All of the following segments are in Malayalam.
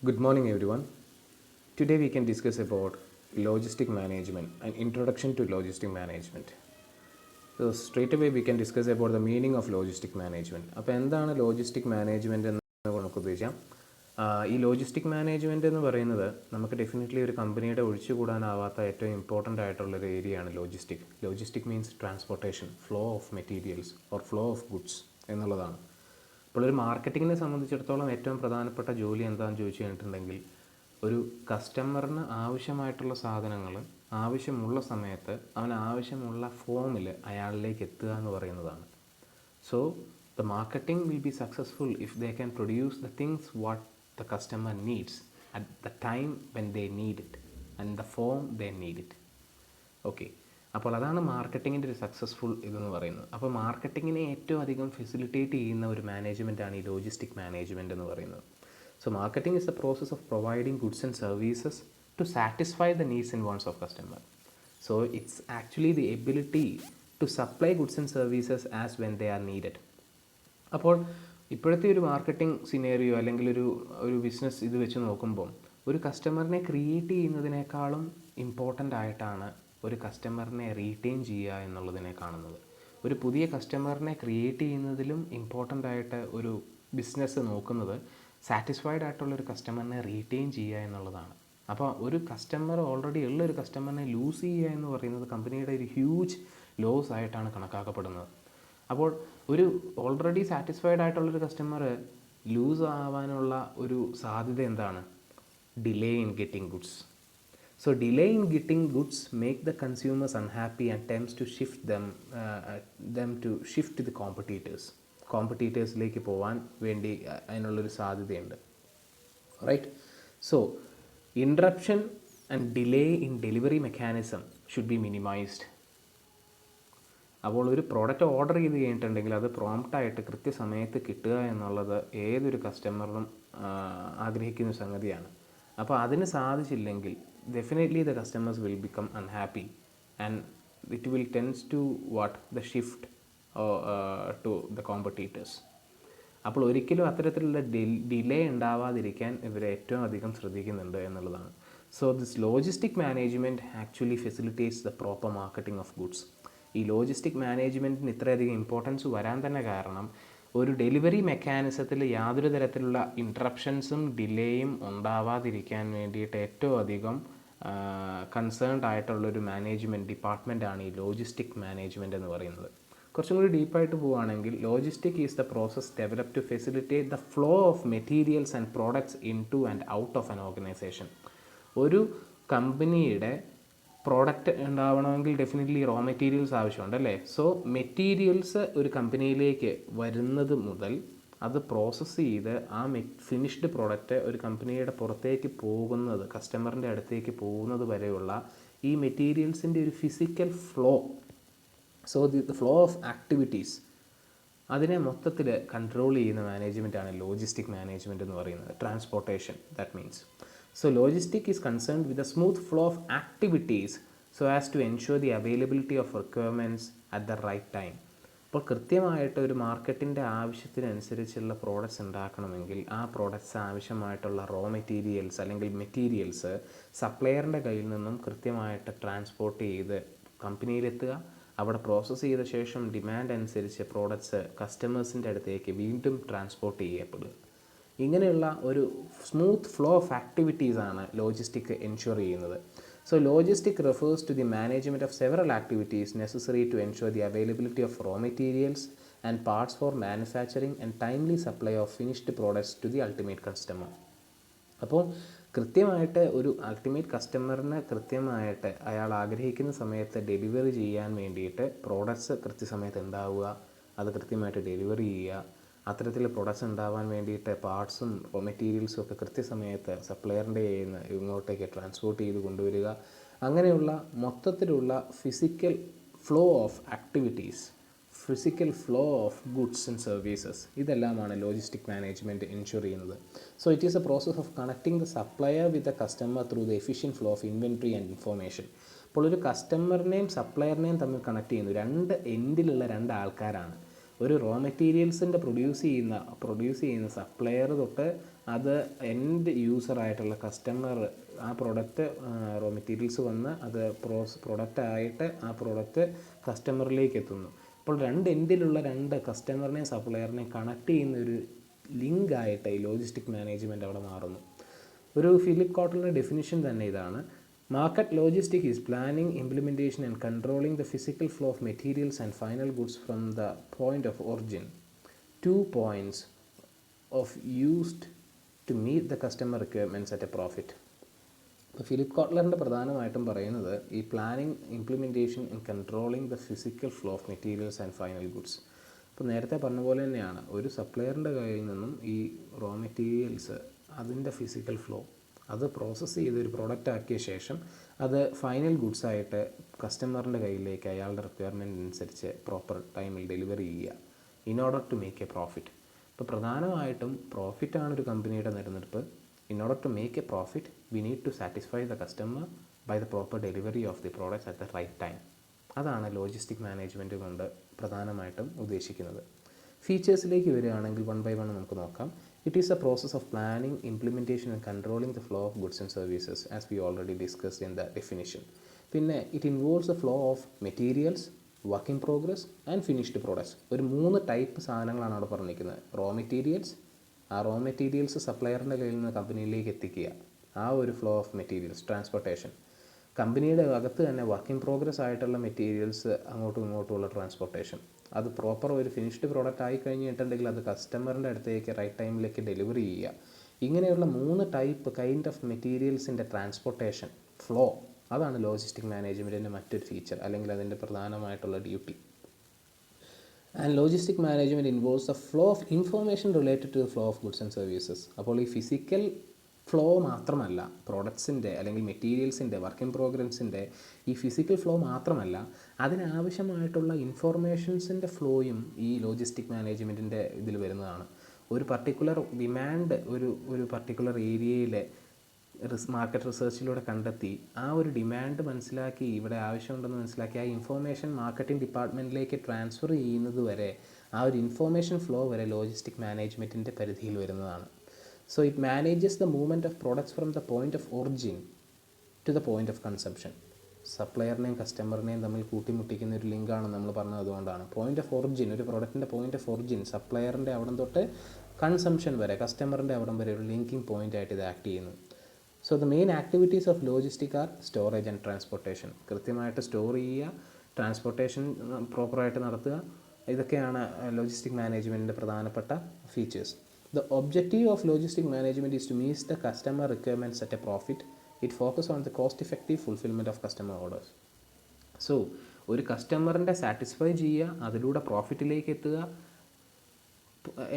Good morning, everyone. Today we can discuss about logistic management, an introduction to logistic management. So straight away we can discuss about the meaning of logistic management. അപ്പോൾ എന്താണ് ലോജിസ്റ്റിക് മാനേജ്മെൻറ്റ് എന്ന് നമുക്ക് ഉദ്ദേശിക്കാം. ഈ ലോജിസ്റ്റിക് മാനേജ്മെൻറ്റ് എന്ന് പറയുന്നത് നമുക്ക് ഡെഫിനറ്റ്ലി ഒരു കമ്പനിയുടെ ഒഴിച്ചുകൂടാനാവാത്ത ഏറ്റവും ഇമ്പോർട്ടൻ്റ് ആയിട്ടുള്ളൊരു ഏരിയയാണ് logistic. Logistic means transportation, flow of materials or flow of goods എന്നുള്ളതാണ്. അപ്പോൾ ഒരു മാർക്കറ്റിങ്ങിനെ സംബന്ധിച്ചിടത്തോളം ഏറ്റവും പ്രധാനപ്പെട്ട ജോലി എന്താണെന്ന് ചോദിച്ചു കഴിഞ്ഞിട്ടുണ്ടെങ്കിൽ ഒരു കസ്റ്റമറിന് ആവശ്യമായിട്ടുള്ള സാധനങ്ങൾ ആവശ്യമുള്ള സമയത്ത് അവന് ആവശ്യമുള്ള ഫോമിൽ അയാളിലേക്ക് എത്തുക എന്ന് പറയുന്നതാണ്. So the marketing will be successful if they can produce the things what the customer needs at the time when they need it and the form they need it. Okay, അപ്പോൾ അതാണ് മാർക്കറ്റിങ്ങിൻ്റെ ഒരു സക്സസ്ഫുൾ ഇതെന്ന് പറയുന്നത്. അപ്പോൾ മാർക്കറ്റിങ്ങിനെ ഏറ്റവും അധികം ഫെസിലിറ്റേറ്റ് ചെയ്യുന്ന ഒരു മാനേജ്മെൻറ്റാണ് ഈ ലോജിസ്റ്റിക് മാനേജ്മെൻറ്റ് എന്ന് പറയുന്നത്. So marketing is the process of providing goods and services to satisfy the needs and wants of customer. So it's actually the ability to supply goods and services as when they are needed. അപ്പോൾ ഇപ്പോഴത്തെ ഒരു മാർക്കറ്റിംഗ് സിനേറിയോ അല്ലെങ്കിൽ ഒരു ബിസിനസ് ഇത് വെച്ച് നോക്കുമ്പോൾ ഒരു കസ്റ്റമറിനെ ക്രിയേറ്റ് ചെയ്യുന്നതിനേക്കാളും ഇമ്പോർട്ടൻ്റ് ആയിട്ടാണ് ഒരു കസ്റ്റമറിനെ റീറ്റെയിൻ ചെയ്യുക എന്നുള്ളതിനെ കാണുന്നത്. ഒരു പുതിയ കസ്റ്റമറിനെ ക്രിയേറ്റ് ചെയ്യുന്നതിലും ഇമ്പോർട്ടൻ്റ് ആയിട്ട് ഒരു ബിസിനസ് നോക്കുന്നത് സാറ്റിസ്ഫൈഡ് ആയിട്ടുള്ളൊരു കസ്റ്റമറിനെ റീറ്റെയിൻ ചെയ്യുക എന്നുള്ളതാണ്. അപ്പോൾ ഒരു കസ്റ്റമർ ഓൾറെഡി ഉള്ളൊരു കസ്റ്റമറിനെ ലൂസ് ചെയ്യുക എന്ന് പറയുന്നത് കമ്പനിയുടെ ഒരു ഹ്യൂജ് ലോസ് ആയിട്ടാണ് കണക്കാക്കപ്പെടുന്നത്. അപ്പോൾ ഒരു ഓൾറെഡി സാറ്റിസ്ഫൈഡ് ആയിട്ടുള്ളൊരു കസ്റ്റമർ ലൂസ് ആവാനുള്ള ഒരു സാധ്യത എന്താണ്? Delay in getting goods. So delay in getting goods make the consumers unhappy and tempts to shift them to shift the കോമ്പറ്റീറ്റേഴ്സിലേക്ക് പോകാൻ വേണ്ടി അതിനുള്ളൊരു സാധ്യതയുണ്ട്. Right. So interruption and delay in delivery mechanism should be minimised. അപ്പോൾ ഒരു പ്രോഡക്റ്റ് ഓർഡർ ചെയ്ത് കഴിഞ്ഞിട്ടുണ്ടെങ്കിൽ അത് പ്രോംപ്റ്റായിട്ട് കൃത്യസമയത്ത് കിട്ടുക എന്നുള്ളത് ഏതൊരു കസ്റ്റമറിനും ആഗ്രഹിക്കുന്ന സംഗതിയാണ്. അപ്പോൾ അതിന് സാധിച്ചില്ലെങ്കിൽ definitely the customers will become unhappy and it will tends to the shift to the competitors. അപ്പോൾ ഒരിക്കലും അത്തരത്തിലുള്ള ഡിലേ ഉണ്ടാവാതിരിക്കാൻ ഇവർ ഏറ്റവും അധികം ശ്രദ്ധിക്കുന്നുണ്ട് എന്നുള്ളതാണ്. So this logistic management actually facilitates the proper marketing of goods. ഈ ലോജിസ്റ്റിക് മാനേജ്മെൻറ്റിന് ഇത്രയധികം ഇമ്പോർട്ടൻസ് വരാൻ തന്നെ കാരണം ഒരു ഡെലിവറി മെക്കാനിസത്തിൽ യാതൊരു തരത്തിലുള്ള ഇൻട്രപ്ഷൻസും ഡിലേയും ഉണ്ടാവാതിരിക്കാൻ വേണ്ടിയിട്ട് ഏറ്റവും അധികം കൺസേൺഡ് ആയിട്ടുള്ളൊരു മാനേജ്മെൻറ്റ് ഡിപ്പാർട്ട്മെൻറ്റാണ് ഈ ലോജിസ്റ്റിക് മാനേജ്മെൻറ്റ് എന്ന് പറയുന്നത്. കുറച്ചും കൂടി ഡീപ്പായിട്ട് പോവുകയാണെങ്കിൽ logistic is the process develop to facilitate the flow of materials and products into and out of an organisation. ഒരു കമ്പനിയുടെ പ്രോഡക്റ്റ് ഉണ്ടാവണമെങ്കിൽ ഡെഫിനറ്റ്ലി റോ മെറ്റീരിയൽസ് ആവശ്യമുണ്ട് അല്ലേ. സോ മെറ്റീരിയൽസ് ഒരു കമ്പനിയിലേക്ക് വരുന്നത് മുതൽ അത് പ്രോസസ്സ് ചെയ്ത് ആ ഫിനിഷ്ഡ് പ്രോഡക്റ്റ് ഒരു കമ്പനിയുടെ പുറത്തേക്ക് പോകുന്നത്, കസ്റ്റമറിൻ്റെ അടുത്തേക്ക് പോകുന്നത് വരെയുള്ള ഈ മെറ്റീരിയൽസിൻ്റെ ഒരു physical flow, so the flow of activities, അതിനെ മൊത്തത്തിൽ കൺട്രോൾ ചെയ്യുന്ന മാനേജ്മെൻറ്റാണ് ലോജിസ്റ്റിക് മാനേജ്മെൻറ്റ് എന്ന് പറയുന്നത്. Transportation, that means. So logistic is concerned with a smooth flow of activities so as to ensure the availability of requirements at the right time. അപ്പോൾ കൃത്യമായിട്ട് ഒരു മാർക്കറ്റിൻ്റെ ആവശ്യത്തിനനുസരിച്ചുള്ള പ്രോഡക്റ്റ്സ് ഉണ്ടാക്കണമെങ്കിൽ ആ പ്രോഡക്റ്റ്സ് ആവശ്യമായിട്ടുള്ള റോ മെറ്റീരിയൽസ് അല്ലെങ്കിൽ മെറ്റീരിയൽസ് സപ്ലയറിൻ്റെ കയ്യിൽ നിന്നും കൃത്യമായിട്ട് ട്രാൻസ്പോർട്ട് ചെയ്ത് കമ്പനിയിലെത്തുക. അവിടെ പ്രോസസ്സ് ചെയ്ത ശേഷം ഡിമാൻഡ് അനുസരിച്ച് പ്രോഡക്റ്റ്സ് കസ്റ്റമേഴ്സിൻ്റെ അടുത്തേക്ക് വീണ്ടും ട്രാൻസ്പോർട്ട് ചെയ്യപ്പെടുക. ഇങ്ങനെയുള്ള ഒരു സ്മൂത്ത് ഫ്ലോ ഓഫ് ആക്ടിവിറ്റീസാണ് ലോജിസ്റ്റിക് എൻഷുർ ചെയ്യുന്നത്. So logistic refers to the management of several activities necessary to ensure the availability of raw materials and parts for manufacturing and timely supply of finished products to the ultimate customer. അപ്പോൾ കൃത്യമായിട്ട് ഒരു അൾട്ടിമേറ്റ് കസ്റ്റമറിന് കൃത്യമായിട്ട് അയാൾ ആഗ്രഹിക്കുന്ന സമയത്ത് ഡെലിവറി ചെയ്യാൻ വേണ്ടിയിട്ട് പ്രോഡക്ട്സ് കൃത്യസമയത്ത് ഉണ്ടാവുക, അത് കൃത്യമായിട്ട് ഡെലിവറി ചെയ്യുക, അത്തരത്തിൽ പ്രൊഡക്ട്സ് ഉണ്ടാവാൻ വേണ്ടിയിട്ട് പാർട്സും മെറ്റീരിയൽസും ഒക്കെ കൃത്യസമയത്ത് സപ്ലയറിൻ്റെ ഇങ്ങോട്ടേക്ക് ട്രാൻസ്പോർട്ട് ചെയ്ത് കൊണ്ടുവരിക, അങ്ങനെയുള്ള മൊത്തത്തിലുള്ള physical flow of activities, physical flow of goods and services, ഇതെല്ലാമാണ് ലോജിസ്റ്റിക് മാനേജ്മെൻറ്റ് എൻഷുർ ചെയ്യുന്നത്. So it is a process of connecting the supplier with the customer through the efficient flow of inventory and information. അപ്പോൾ ഒരു കസ്റ്റമറിനെയും സപ്ലയറിനെയും തമ്മിൽ കണക്ട് ചെയ്യുന്നു രണ്ട് എൻഡിലുള്ള രണ്ട് ആൾക്കാരാണ്. ഒരു റോ മെറ്റീരിയൽസിൻ്റെ പ്രൊഡ്യൂസ് ചെയ്യുന്ന സപ്ലയർ തൊട്ട് അത് എൻഡ് യൂസറായിട്ടുള്ള കസ്റ്റമർ ആ പ്രൊഡക്റ്റ് റോ മെറ്റീരിയൽസ് വന്ന് അത് പ്രൊഡക്റ്റായിട്ട് ആ പ്രൊഡക്റ്റ് കസ്റ്റമറിലേക്ക് എത്തുന്നു. അപ്പോൾ രണ്ട് എൻഡിലുള്ള രണ്ട് കസ്റ്റമറിനെയും സപ്ലയറിനെയും കണക്ട് ചെയ്യുന്ന ഒരു ലിങ്ക് ആയിട്ട് ഈ ലോജിസ്റ്റിക് മാനേജ്മെൻറ്റ് അവിടെ മാറുന്നു. ഒരു ഫിലിപ്പ് കോട്ട്ലറിൻ്റെ ഡെഫിനിഷൻ തന്നെ ഇതാണ്: market logistic is planning, implementation and controlling the physical flow of materials and final goods from the point of origin to points of used to meet the customer requirements at a profit. ഇപ്പോൾ ഫിലിപ്പ് കോട്ട്ലറിൻ്റെ പ്രധാനമായിട്ടും പറയുന്നത് ഈ planning, implementation and controlling the physical flow of materials and final goods. ഇപ്പോൾ നേരത്തെ പറഞ്ഞ പോലെ തന്നെയാണ്, ഒരു സപ്ലയറിൻ്റെ കയ്യിൽ നിന്നും ഈ റോ മെറ്റീരിയൽസ് അതിൻ്റെ ഫിസിക്കൽ ഫ്ലോ അത് പ്രോസസ്സ് ചെയ്ത് ഒരു പ്രോഡക്റ്റ് ആക്കിയ ശേഷം അത് ഫൈനൽ ഗുഡ്സായിട്ട് കസ്റ്റമറിൻ്റെ കയ്യിലേക്ക് അയാളുടെ റിക്വയർമെൻറ്റ് അനുസരിച്ച് പ്രോപ്പർ ടൈമിൽ ഡെലിവറി ചെയ്യുക in order to make a profit. ഇപ്പോൾ പ്രധാനമായിട്ടും പ്രോഫിറ്റാണ് ഒരു കമ്പനിയുടെ നിലനിൽപ്പ്. In order to make a profit, we need to satisfy the customer by the proper delivery of the products at the right time. അതാണ് ലോജിസ്റ്റിക് മാനേജ്മെൻറ്റ് കൊണ്ട് പ്രധാനമായിട്ടും ഉദ്ദേശിക്കുന്നത്. ഫീച്ചേഴ്സിലേക്ക് വരികയാണെങ്കിൽ വൺ ബൈ വൺ നമുക്ക് നോക്കാം. It is a process of planning, implementation and controlling the flow of goods and services as we already discussed in the definition. പിന്നെ it involves the flow of materials, work in progress and finished products. ഒരു 3 ടൈപ്പ് സാധനങ്ങളാണ് അവിടെ പറഞ്ഞിരിക്കുന്നത്. റോ മെറ്റീരിയൽസ്, ആ റോ മെറ്റീരിയൽസ് സപ്ലയറിൻ്റെ കയ്യിൽ നിന്ന് കമ്പനിയിലേക്ക് എത്തിക്കുക, ആ ഒരു ഫ്ലോ ഓഫ് മെറ്റീരിയൽസ്, ട്രാൻസ്പോർട്ടേഷൻ. കമ്പനിയുടെ അകത്ത് തന്നെ വർക്ക് ഇൻ പ്രോഗ്രസ് ആയിട്ടുള്ള മെറ്റീരിയൽസ് അങ്ങോട്ടും ഇങ്ങോട്ടുമുള്ള ട്രാൻസ്പോർട്ടേഷൻ. അത് പ്രോപ്പർ ഒരു ഫിനിഷ്ഡ് പ്രോഡക്റ്റ് ആയി കഴിഞ്ഞിട്ടുണ്ടെങ്കിൽ അത് കസ്റ്റമറിൻ്റെ അടുത്തേക്ക് റൈറ്റ് ടൈമിലേക്ക് ഡെലിവറി ചെയ്യുക. ഇങ്ങനെയുള്ള 3 കൈൻഡ് ഓഫ് മെറ്റീരിയൽസിൻ്റെ ട്രാൻസ്പോർട്ടേഷൻ ഫ്ലോ, അതാണ് ലോജിസ്റ്റിക് മാനേജ്മെൻറ്റിൻ്റെ മറ്റൊരു ഫീച്ചർ അല്ലെങ്കിൽ അതിൻ്റെ പ്രധാനമായിട്ടുള്ള duty. And logistic management involves the flow of information related to the flow of goods and services. അപ്പോൾ ഈ ഫിസിക്കൽ ഫ്ലോ മാത്രമല്ല, പ്രോഡക്ട്സിൻ്റെ അല്ലെങ്കിൽ മെറ്റീരിയൽസിൻ്റെ, വർക്ക് ഇൻ പ്രോഗ്രസിൻ്റെ ഈ ഫിസിക്കൽ ഫ്ലോ മാത്രമല്ല, അതിനാവശ്യമായിട്ടുള്ള ഇൻഫോർമേഷൻസിൻ്റെ ഫ്ലോയും ഈ ലോജിസ്റ്റിക് മാനേജ്മെൻറ്റിൻ്റെ ഇതിൽ വരുന്നതാണ്. ഒരു പർട്ടിക്കുലർ ഡിമാൻഡ് ഒരു പർട്ടിക്കുലർ ഏരിയയിലെ മാർക്കറ്റ് റിസർച്ചിലൂടെ കണ്ടെത്തി ആ ഒരു ഡിമാൻഡ് മനസ്സിലാക്കി, ഇവിടെ ആവശ്യമുണ്ടെന്ന് മനസ്സിലാക്കി ആ ഇൻഫോർമേഷൻ മാർക്കറ്റിംഗ് ഡിപ്പാർട്ട്മെൻറ്റിലേക്ക് ട്രാൻസ്ഫർ ചെയ്യുന്നത് വരെ, ആ ഒരു ഇൻഫോർമേഷൻ ഫ്ലോ വരെ ലോജിസ്റ്റിക് മാനേജ്മെൻറ്റിൻ്റെ പരിധിയിൽ വരുന്നതാണ്. So it manages the movement of products from the point of origin to the point of consumption. സപ്ലയറിനെയും കസ്റ്റമറിനെയും തമ്മിൽ കൂട്ടിമുട്ടിക്കുന്ന ഒരു ലിങ്കാണ് നമ്മൾ പറഞ്ഞത്. അതുകൊണ്ടാണ് പോയിന്റ് ഓഫ് ഒറിജിൻ, ഒരു പ്രോഡക്റ്റിൻ്റെ പോയിന്റ് ഓഫ് ഒറിജിൻ സപ്ലയറിൻ്റെ അവിടം തൊട്ട് കൺസംഷൻ വരെ, കസ്റ്റമറിൻ്റെ അവിടം വരെ ഒരു ലിങ്കിങ് പോയിൻ്റ് ആയിട്ട് ഇത് ആക്ട് ചെയ്യുന്നു. So the main activities of logistic are storage and transportation. കൃത്യമായിട്ട് സ്റ്റോർ ചെയ്യുക, ട്രാൻസ്പോർട്ടേഷൻ പ്രോപ്പറായിട്ട് നടത്തുക, ഇതൊക്കെയാണ് ലോജിസ്റ്റിക് മാനേജ്മെൻറ്റിൻ്റെ പ്രധാനപ്പെട്ട features. The objective of logistic management is to meet the customer requirements at a profit. It focus on the cost effective fulfilment of customer orders. So ഒരു കസ്റ്റമറിൻ്റെ സാറ്റിസ്ഫൈ ചെയ്യുക, അതിലൂടെ പ്രോഫിറ്റിലേക്ക് എത്തുക.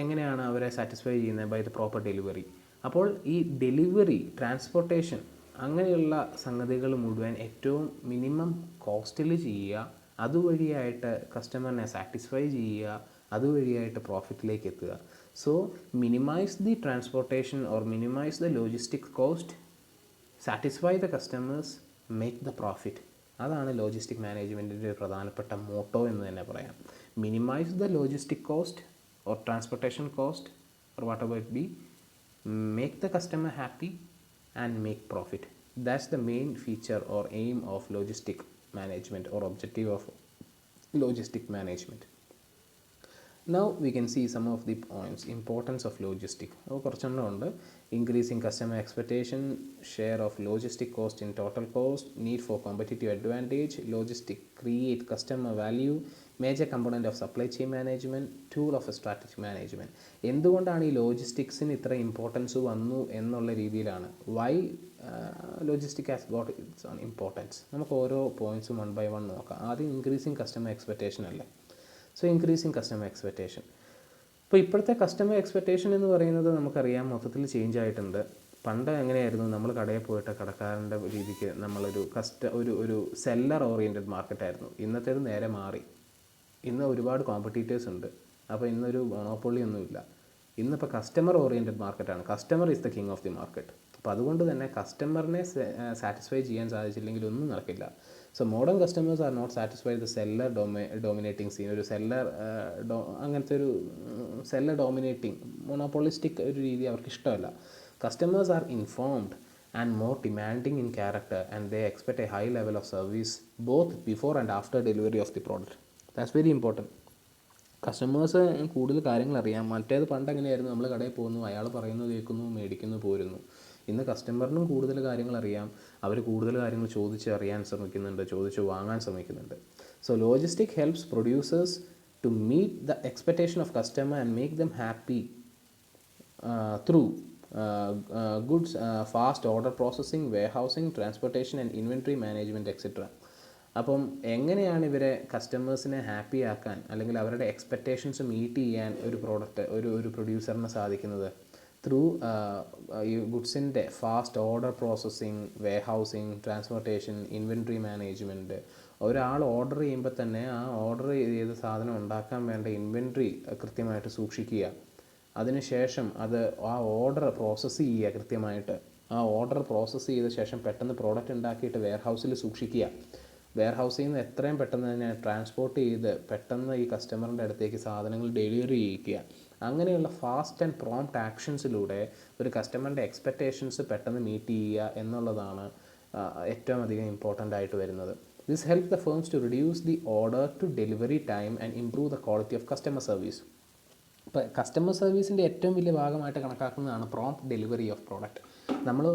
എങ്ങനെയാണ് അവരെ സാറ്റിസ്ഫൈ ചെയ്യുന്നത്? By the proper delivery. അപ്പോൾ ഈ ഡെലിവറി, ട്രാൻസ്പോർട്ടേഷൻ, അങ്ങനെയുള്ള സംഗതികൾ മുഴുവൻ ഏറ്റവും മിനിമം കോസ്റ്റിൽ ചെയ്യുക, അതുവഴിയായിട്ട് കസ്റ്റമറിനെ സാറ്റിസ്ഫൈ ചെയ്യുക, അതുവഴിയായിട്ട് പ്രോഫിറ്റിലേക്ക് എത്തുക. So minimise the transportation or minimise the logistic cost, satisfy the customers, make the profit. അതാണ് ലോജിസ്റ്റിക് മാനേജ്മെൻറ്റിൻ്റെ ഒരു പ്രധാനപ്പെട്ട മോട്ടോ എന്ന് തന്നെ പറയാം. Minimise the logistic cost or transportation cost or whatever it be, make the customer happy and make profit. That's the main feature or aim of logistic management or objective of logistic management. Now we can see some of the points. Importance of logistic. കുറച്ചെണ്ണം ഉണ്ട്. Increasing customer expectation, share of logistic cost in total cost, need for competitive advantage, logistic create customer value, major component of supply chain management, tool of strategic management. എന്തുകൊണ്ടാണ് ഈ ലോജിസ്റ്റിക്സിന് ഇത്ര ഇമ്പോർട്ടൻസ് വന്നു എന്നുള്ള രീതിയിലാണ് why logistic has got its own importance. നമുക്ക് ഓരോ പോയിൻറ്റ്സും വൺ ബൈ വൺ നോക്കാം. ആദ്യം ഇൻക്രീസിങ് കസ്റ്റമർ എക്സ്പെക്റ്റേഷൻ അല്ലേ. സോ ഇൻക്രീസിങ് കസ്റ്റമർ എക്സ്പെക്റ്റേഷൻ, ഇപ്പോൾ ഇപ്പോഴത്തെ കസ്റ്റമർ എക്സ്പെക്റ്റേഷൻ എന്ന് പറയുന്നത് നമുക്കറിയാം മൊത്തത്തിൽ ചേഞ്ച് ആയിട്ടുണ്ട്. പണ്ട് എങ്ങനെയായിരുന്നു, നമ്മൾ കടയിൽ പോയിട്ട് കടക്കാരൻ്റെ രീതിക്ക് നമ്മളൊരു ഒരു സെല്ലർ ഓറിയൻറ്റഡ് മാർക്കറ്റായിരുന്നു. ഇന്നത്തേത് നേരെ മാറി. ഇന്ന് ഒരുപാട് കോമ്പറ്റീറ്റേഴ്സ് ഉണ്ട്. അപ്പോൾ ഇന്നൊരു മോണോപ്പൊളി ഒന്നുമില്ല. ഇന്നിപ്പോൾ കസ്റ്റമർ ഓറിയൻറ്റഡ് മാർക്കറ്റാണ്. Customer is the king of the market. അപ്പോൾ അതുകൊണ്ട് തന്നെ കസ്റ്റമറിനെ സാറ്റിസ്ഫൈ ചെയ്യാൻ സാധിച്ചില്ലെങ്കിൽ ഒന്നും നടക്കില്ല. So modern customers are not satisfied the seller dominating scene. ഒരു സെല്ലർ അങ്ങനത്തെ ഒരു സെല്ലർ ഡോമിനേറ്റിംഗ് മൊണോപോളിസ്റ്റിക് ഒരു രീതി അവർക്ക് ഇഷ്ടമല്ല. Customers are informed and more demanding in character, and they expect a high level of service both before and after delivery of the product. That's very important. Customers കൂടുതൽ കാര്യങ്ങൾ അറിയാം. മറ്റേത് പണ്ട് എങ്ങനെയായിരുന്നു, നമ്മൾ കടയിൽ പോകുന്നു, അയാൾ പറയുന്നത് കേൾക്കുന്നു, മേടിക്കുന്നു, പോരുന്നു. ഇന്ന് കസ്റ്റമറിനും കൂടുതൽ കാര്യങ്ങൾ അറിയാം. അവർ കൂടുതൽ കാര്യങ്ങൾ ചോദിച്ച് അറിയാൻ ശ്രമിക്കുന്നുണ്ട്, ചോദിച്ച് വാങ്ങാൻ ശ്രമിക്കുന്നുണ്ട്. So logistic helps producers to meet the expectation of customer and make them happy through goods, fast order processing, warehousing, transportation and inventory management etc. അപ്പം എങ്ങനെയാണ് ഇവരെ കസ്റ്റമേഴ്സിനെ ഹാപ്പി ആക്കാൻ അല്ലെങ്കിൽ അവരുടെ എക്സ്പെക്റ്റേഷൻസ് മീറ്റ് ചെയ്യാൻ ഒരു പ്രൊഡ്യൂസറിന് സാധിക്കുന്നത്? ത്രൂ ഈ ഗുഡ്സിൻ്റെ fast order processing, warehousing, transportation, inventory management. ഒരാൾ ഓർഡർ ചെയ്യുമ്പോൾ തന്നെ ആ ഓർഡർ ചെയ്ത സാധനം ഉണ്ടാക്കാൻ വേണ്ട ഇൻവെൻട്രി കൃത്യമായിട്ട് സൂക്ഷിക്കുക. അതിനുശേഷം അത് ആ ഓർഡർ പ്രോസസ്സ് ചെയ്യുക കൃത്യമായിട്ട്. ആ ഓർഡർ പ്രോസസ്സ് ചെയ്ത ശേഷം പെട്ടെന്ന് പ്രോഡക്റ്റ് ഉണ്ടാക്കിയിട്ട് വെയർഹൗസിൽ സൂക്ഷിക്കുക. വെയർഹൗസിൽ നിന്ന് എത്രയും പെട്ടെന്ന് തന്നെ ട്രാൻസ്പോർട്ട് ചെയ്ത് പെട്ടെന്ന് ഈ കസ്റ്റമറിൻ്റെ അടുത്തേക്ക് സാധനങ്ങൾ ഡെലിവറി ചെയ്യിക്കുക. അങ്ങനെയുള്ള ഫാസ്റ്റ് ആൻഡ് പ്രോംപ്റ്റ് ആക്ഷൻസിലൂടെ ഒരു കസ്റ്റമറിൻ്റെ എക്സ്പെക്റ്റേഷൻസ് പെട്ടെന്ന് മീറ്റ് ചെയ്യുക എന്നുള്ളതാണ് ഏറ്റവും അധികം ഇമ്പോർട്ടൻ്റ് ആയിട്ട് വരുന്നത്. This help the firms to reduce the order to delivery time and improve the quality of customer service. ഇപ്പോൾ കസ്റ്റമർ സർവീസിൻ്റെ ഏറ്റവും വലിയ ഭാഗമായിട്ട് കണക്കാക്കുന്നതാണ് പ്രോംപ്റ്റ് ഡെലിവറി ഓഫ് പ്രോഡക്റ്റ്. നമ്മൾ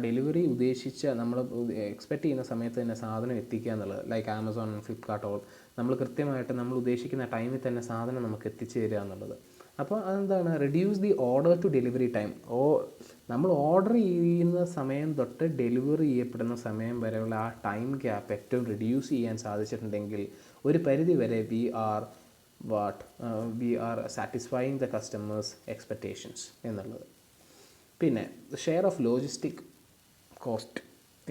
ഡെലിവറി നമ്മൾ എക്സ്പെക്റ്റ് ചെയ്യുന്ന സമയത്ത് തന്നെ സാധനം എത്തിക്കുക എന്നുള്ളത്, ലൈക്ക് ആമസോൺ, ഫ്ലിപ്കാർട്ട്, നമ്മൾ കൃത്യമായിട്ട് നമ്മൾ ഉദ്ദേശിക്കുന്ന ടൈമിൽ തന്നെ സാധനം നമുക്ക് എത്തിച്ചു തരിക എന്നുള്ളത്. അപ്പോൾ അതെന്താണ്, reduce the order to delivery time. നമ്മൾ ഓർഡർ ചെയ്യുന്ന സമയം തൊട്ട് ഡെലിവറി ചെയ്യപ്പെടുന്ന സമയം വരെയുള്ള ആ ടൈം ഗ്യാപ്പ് ഏറ്റവും റിഡ്യൂസ് ചെയ്യാൻ സാധിച്ചിട്ടുണ്ടെങ്കിൽ ഒരു പരിധി വരെ we are satisfying the customers expectations എന്നുള്ളത്. പിന്നെ share of logistic cost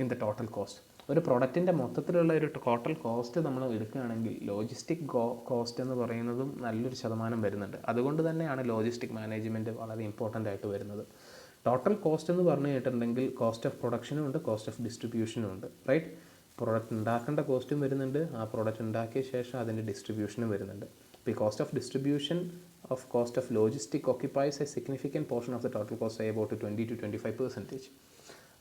in the total cost. ഒരു പ്രൊഡക്റ്റിൻ്റെ മൊത്തത്തിലുള്ള ഒരു ടോട്ടൽ കോസ്റ്റ് നമ്മൾ എടുക്കുകയാണെങ്കിൽ ലോജിസ്റ്റിക് കോസ്റ്റ് എന്ന് പറയുന്നതും നല്ലൊരു ശതമാനം വരുന്നുണ്ട്. അതുകൊണ്ട് തന്നെയാണ് ലോജിസ്റ്റിക് മാനേജ്മെൻറ്റ് വളരെ ഇമ്പോർട്ടൻ്റ് ആയിട്ട് വരുന്നത്. ടോട്ടൽ കോസ്റ്റ് എന്ന് പറഞ്ഞു കേട്ടിട്ടുണ്ടെങ്കിൽ കോസ്റ്റ് ഓഫ് പ്രൊഡക്ഷനും ഉണ്ട്, കോസ്റ്റ് ഓഫ് ഡിസ്ട്രിബ്യൂഷനും ഉണ്ട്, റൈറ്റ്? പ്രൊഡക്റ്റ് ഉണ്ടാക്കേണ്ട കോസ്റ്റും വരുന്നുണ്ട്, ആ പ്രൊഡക്റ്റ് ഉണ്ടാക്കിയ ശേഷം അതിൻ്റെ ഡിസ്ട്രിബ്യൂഷനും വരുന്നുണ്ട്. The cost of distribution of cost of logistic occupies a significant portion of the total cost, say about 20 to 25%.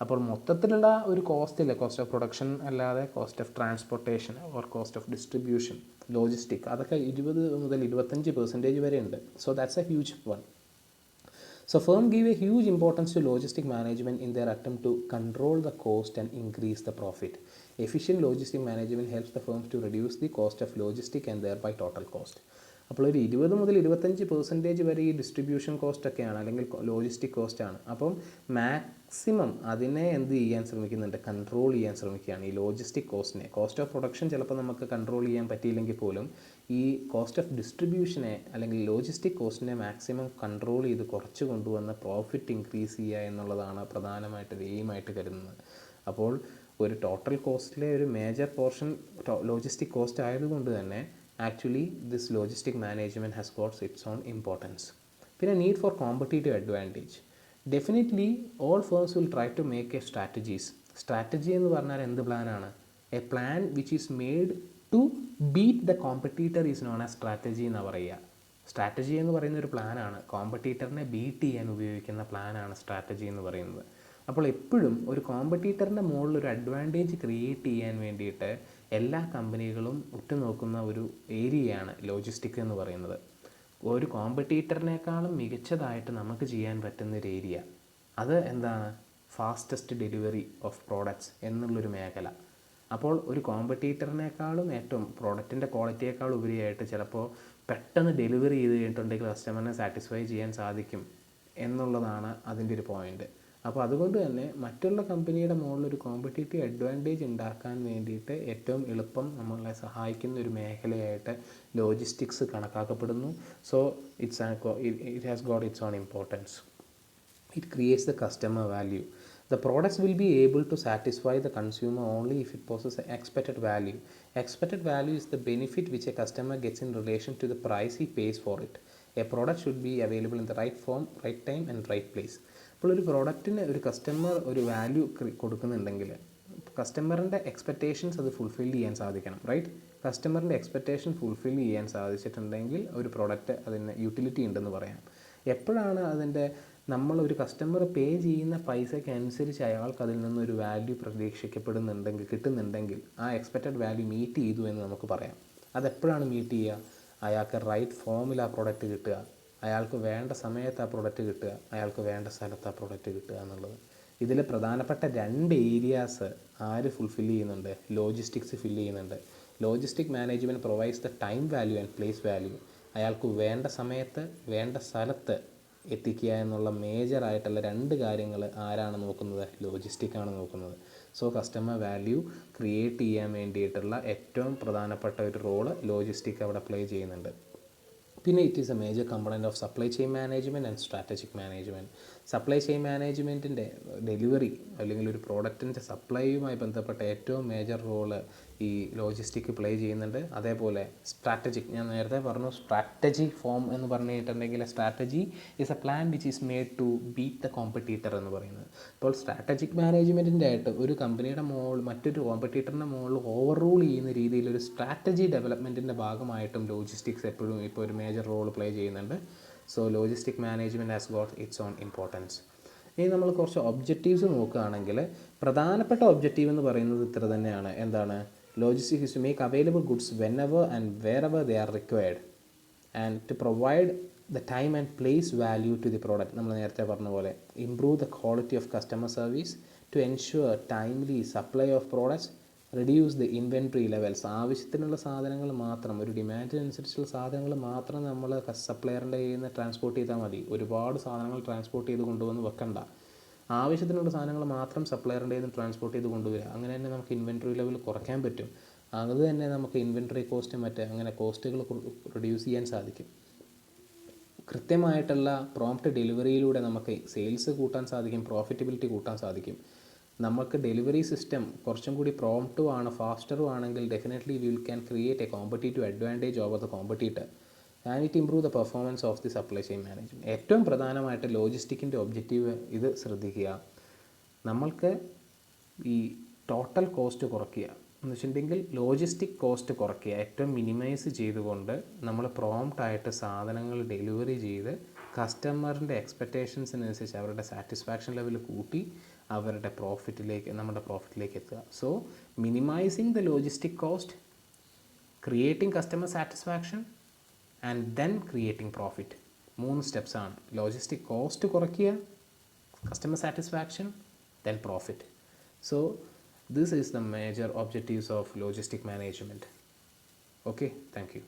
അപ്പോൾ മൊത്തത്തിലുള്ള ഒരു കോസ്റ്റില്ല, കോസ്റ്റ് ഓഫ് പ്രൊഡക്ഷൻ അല്ലാതെ cost of transportation or cost of distribution, logistic, അതൊക്കെ 20 മുതൽ 25% വരെ ഉണ്ട്. So that's A huge one. So firm give a huge importance to logistic management in their attempt to control the cost and increase the profit. Efficient logistic management helps the firms to reduce the cost of logistic and thereby total cost. അപ്പോൾ ഒരു 20 മുതൽ 25% വരെ ഈ ഡിസ്ട്രിബ്യൂഷൻ കോസ്റ്റ് ഒക്കെയാണ്, അല്ലെങ്കിൽ ലോജിസ്റ്റിക് കോസ്റ്റാണ്. അപ്പം മാക്സിമം അതിനെ എന്ത് ചെയ്യാൻ ശ്രമിക്കുന്നുണ്ട്, കൺട്രോൾ ചെയ്യാൻ ശ്രമിക്കുകയാണ് ഈ ലോജിസ്റ്റിക് കോസ്റ്റിനെ. കോസ്റ്റ് ഓഫ് പ്രൊഡക്ഷൻ ചിലപ്പോൾ നമുക്ക് കൺട്രോൾ ചെയ്യാൻ പറ്റിയില്ലെങ്കിൽ പോലും ഈ കോസ്റ്റ് ഓഫ് ഡിസ്ട്രിബ്യൂഷനെ അല്ലെങ്കിൽ ലോജിസ്റ്റിക് കോസ്റ്റിനെ മാക്സിമം കൺട്രോൾ ചെയ്ത് കുറച്ച് കൊണ്ടുവന്ന് പ്രോഫിറ്റ് ഇൻക്രീസ് ചെയ്യുക എന്നുള്ളതാണ് പ്രധാനമായിട്ട് എയിമായിട്ട് കരുതുന്നത്. അപ്പോൾ ഒരു ടോട്ടൽ കോസ്റ്റിലെ ഒരു മേജർ പോർഷൻ ലോജിസ്റ്റിക് കോസ്റ്റ് ആയതുകൊണ്ട് തന്നെ actually this logistic management has gots its own importance. പിന്നെ need for competitive advantage. Definitely all firms will try to make a strategies. Strategy എന്ന് പറഞ്ഞാൽ എന്ത് പ്ലാനാണ്? A plan which is made to beat the competitor is known as strategy എന്ന് പറയുക. സ്ട്രാറ്റജി എന്ന് പറയുന്ന ഒരു പ്ലാനാണ്, കോമ്പറ്റീറ്ററിനെ ബീറ്റ് ചെയ്യാൻ ഉപയോഗിക്കുന്ന പ്ലാനാണ് സ്ട്രാറ്റജി എന്ന് പറയുന്നത്. അപ്പോൾ എപ്പോഴും ഒരു കോമ്പറ്റീറ്ററിൻ്റെ മുകളിൽ ഒരു അഡ്വാൻറ്റേജ് ക്രിയേറ്റ് ചെയ്യാൻ വേണ്ടിയിട്ട് എല്ലാ കമ്പനികളും ഉറ്റുനോക്കുന്ന ഒരു ഏരിയയാണ് ലോജിസ്റ്റിക് എന്ന് പറയുന്നത്. ഒരു കോമ്പറ്റീറ്ററിനേക്കാളും മികച്ചതായിട്ട് നമുക്ക് ചെയ്യാൻ പറ്റുന്നൊരു ഏരിയ അത് എന്താണ്? ഫാസ്റ്റസ്റ്റ് ഡെലിവറി ഓഫ് പ്രോഡക്ട്സ് എന്നുള്ളൊരു മേഖല. അപ്പോൾ ഒരു കോമ്പറ്റീറ്ററിനേക്കാളും ഏറ്റവും പ്രോഡക്റ്റിൻ്റെ ക്വാളിറ്റിയേക്കാൾ ഉപരിയായിട്ട് ചിലപ്പോൾ പെട്ടെന്ന് ഡെലിവറി ചെയ്ത് കഴിഞ്ഞിട്ടുണ്ടെങ്കിൽ കസ്റ്റമറിനെ സാറ്റിസ്ഫൈ ചെയ്യാൻ സാധിക്കും എന്നുള്ളതാണ് അതിൻ്റെ ഒരു പോയിൻ്റ്. അപ്പോൾ അതുകൊണ്ട് തന്നെ മറ്റുള്ള കമ്പനിയുടെ മുകളിലൊരു കോമ്പറ്റീറ്റീവ് അഡ്വാൻറ്റേജ് ഉണ്ടാക്കാൻ വേണ്ടിയിട്ട് ഏറ്റവും എളുപ്പം നമ്മളെ സഹായിക്കുന്ന ഒരു മേഖലയായിട്ട് ലോജിസ്റ്റിക്സ് കണക്കാക്കപ്പെടുന്നു. So it has got its own importance. It creates the customer value. The products will be able to satisfy the consumer only if it possesses expected value. Expected value is the benefit which a customer gets in relation to the price he pays for it. A product should be available in the right form, right time and right place. അപ്പോൾ ഒരു പ്രോഡക്റ്റിന് ഒരു കസ്റ്റമർ ഒരു വാല്യൂ കൊടുക്കുന്നുണ്ടെങ്കിൽ, കസ്റ്റമറിൻ്റെ എക്സ്പെക്റ്റേഷൻസ് അത് ഫുൾഫിൽ ചെയ്യാൻ സാധിക്കണം, റൈറ്റ്? കസ്റ്റമറിൻ്റെ എക്സ്പെക്റ്റേഷൻ ഫുൾഫിൽ ചെയ്യാൻ സാധിച്ചിട്ടുണ്ടെങ്കിൽ ഒരു പ്രൊഡക്റ്റ് അതിന് യൂട്ടിലിറ്റി ഉണ്ടെന്ന് പറയാം. എപ്പോഴാണ് അതിൻ്റെ നമ്മളൊരു കസ്റ്റമർ പേ ചെയ്യുന്ന പൈസയ്ക്ക് അനുസരിച്ച് അയാൾക്ക് അതിൽ നിന്നൊരു വാല്യൂ പ്രതീക്ഷിക്കപ്പെടുന്നുണ്ടെങ്കിൽ, കിട്ടുന്നുണ്ടെങ്കിൽ ആ എക്സ്പെക്റ്റഡ് വാല്യൂ മീറ്റ് ചെയ്തു എന്ന് നമുക്ക് പറയാം. അതെപ്പോഴാണ് മീറ്റ് ചെയ്യുക? അയാൾക്ക് റൈറ്റ് ഫോമിൽ ആ പ്രൊഡക്റ്റ് കിട്ടുക, അയാൾക്ക് വേണ്ട സമയത്ത് ആ പ്രൊഡക്റ്റ് കിട്ടുക, അയാൾക്ക് വേണ്ട സ്ഥലത്ത് ആ പ്രൊഡക്റ്റ് കിട്ടുക എന്നുള്ളത്. ഇതിൽ പ്രധാനപ്പെട്ട 2 ഏരിയാസ് ആര് ഫുൾഫിൽ ചെയ്യുന്നുണ്ട്? ലോജിസ്റ്റിക്സ് ഫില്ല് ചെയ്യുന്നുണ്ട്. Logistic management provides the time value and place value. അയാൾക്ക് വേണ്ട സമയത്ത് വേണ്ട സ്ഥലത്ത് എത്തിക്കുക എന്നുള്ള മേജറായിട്ടുള്ള 2 കാര്യങ്ങൾ ആരാണ് നോക്കുന്നത്? ലോജിസ്റ്റിക്കാണ് നോക്കുന്നത്. സോ കസ്റ്റമർ വാല്യൂ ക്രിയേറ്റ് ചെയ്യാൻ വേണ്ടിയിട്ടുള്ള ഏറ്റവും പ്രധാനപ്പെട്ട ഒരു റോള് ലോജിസ്റ്റിക് അവിടെ പ്ലേ ചെയ്യുന്നുണ്ട്. പിന്നെ it is a major component of supply chain management and strategic management. Supply chain മാനേജ്മെൻറ്റിൻ്റെ ഡെലിവറി അല്ലെങ്കിൽ ഒരു പ്രോഡക്റ്റിൻ്റെ സപ്ലൈയുമായി ബന്ധപ്പെട്ട ഏറ്റവും മേജർ റോള് ഈ ലോജിസ്റ്റിക് പ്ലേ ചെയ്യുന്നുണ്ട്. അതേപോലെ സ്ട്രാറ്റജിക്, ഞാൻ നേരത്തെ പറഞ്ഞു സ്ട്രാറ്റജി ഫോം എന്ന് പറഞ്ഞിട്ടുണ്ടെങ്കിൽ strategy is a plan which is made to beat the competitor എന്ന് പറയുന്നത്. അപ്പോൾ സ്ട്രാറ്റജിക് മാനേജ്മെൻറ്റിൻ്റെ ആയിട്ട് ഒരു കമ്പനിയുടെ മുകളിൽ മറ്റൊരു കോമ്പറ്റീറ്ററിൻ്റെ മുകളിൽ ഓവർ റൂൾ ചെയ്യുന്ന രീതിയിൽ ഒരു സ്ട്രാറ്റജി ഡെവലപ്മെൻറ്റിൻ്റെ ഭാഗമായിട്ടും ലോജിസ്റ്റിക്സ് എപ്പോഴും ഇപ്പോൾ ഒരു മേജർ റോൾ പ്ലേ ചെയ്യുന്നുണ്ട്. So logistic management has got its own importance. ഇനി നമ്മൾ കുറച്ച് ഒബ്ജക്റ്റീവ്സ് നോക്കുകയാണെങ്കിൽ പ്രധാനപ്പെട്ട ഒബ്ജക്റ്റീവ് എന്ന് പറയുന്നത് ഇത്ര തന്നെയാണ്. എന്താണ്? Logistics is to make available goods whenever and wherever they are required and to provide the time and place value to the product. നമ്മൾ നേരത്തെ പറഞ്ഞ പോലെ improve the quality of customer service to ensure timely supply of products, reduce the inventory levels. ആവശ്യത്തിനുള്ള സാധനങ്ങൾ മാത്രം, ഒരു ഡിമാൻഡിനനുസരിച്ചുള്ള സാധനങ്ങൾ മാത്രം നമ്മൾ സപ്ലയറിൻ്റെ കയ്യിൽ നിന്ന് ട്രാൻസ്പോർട്ട് ചെയ്താൽ മതി. ഒരുപാട് സാധനങ്ങൾ ട്രാൻസ്പോർട്ട് ചെയ്ത് കൊണ്ടുവന്ന് വെക്കണ്ട. ആവശ്യത്തിനുള്ള സാധനങ്ങൾ മാത്രം സപ്ലയറിൻ്റെ കയ്യിൽ നിന്ന് ട്രാൻസ്പോർട്ട് ചെയ്ത് കൊണ്ടുവരിക. അങ്ങനെ തന്നെ നമുക്ക് ഇൻവെൻട്രി ലെവൽ കുറയ്ക്കാൻ പറ്റും. അത് തന്നെ നമുക്ക് ഇൻവെൻട്രി കോസ്റ്റ് അങ്ങനെ കോസ്റ്റുകൾ റിഡ്യൂസ് ചെയ്യാൻ സാധിക്കും. കൃത്യമായിട്ടുള്ള പ്രോംപ്റ്റ് ഡെലിവറിയിലൂടെ നമുക്ക് സെയിൽസ് കൂട്ടാൻ സാധിക്കും, പ്രോഫിറ്റബിലിറ്റി കൂട്ടാൻ സാധിക്കും. നമുക്ക് ഡെലിവറി സിസ്റ്റം കുറച്ചും കൂടി പ്രോംപ്റ്റും ആണ്, ഫാസ്റ്ററും ആണെങ്കിൽ definitely we can create A competitive advantage over the competitor and it improve the performance of the supply chain management. ഏറ്റവും പ്രധാനമായിട്ട് ലോജിസ്റ്റിക്കിൻ്റെ ഒബ്ജക്റ്റീവ് ഇത് ശ്രദ്ധിക്കുക. നമ്മൾക്ക് ഈ ടോട്ടൽ കോസ്റ്റ് കുറയ്ക്കുക എന്ന് വെച്ചിട്ടുണ്ടെങ്കിൽ ലോജിസ്റ്റിക് കോസ്റ്റ് കുറയ്ക്കുക, ഏറ്റവും മിനിമൈസ് ചെയ്തുകൊണ്ട് നമ്മൾ പ്രോംപ്റ്റായിട്ട് സാധനങ്ങൾ ഡെലിവറി ചെയ്ത് കസ്റ്റമറിൻ്റെ എക്സ്പെക്റ്റേഷൻസിനനുസരിച്ച് അവരുടെ സാറ്റിസ്ഫാക്ഷൻ ലെവൽ കൂട്ടി അവരുടെ നമ്മുടെ പ്രോഫിറ്റിലേക്ക് എത്തുക. So minimising the logistic cost, creating customer satisfaction and then creating profit. 3 സ്റ്റെപ്സാണ്. ലോജിസ്റ്റിക് കോസ്റ്റ് കുറയ്ക്കുക, customer satisfaction, then profit. So this is the major objectives of logistic management. Okay, thank you.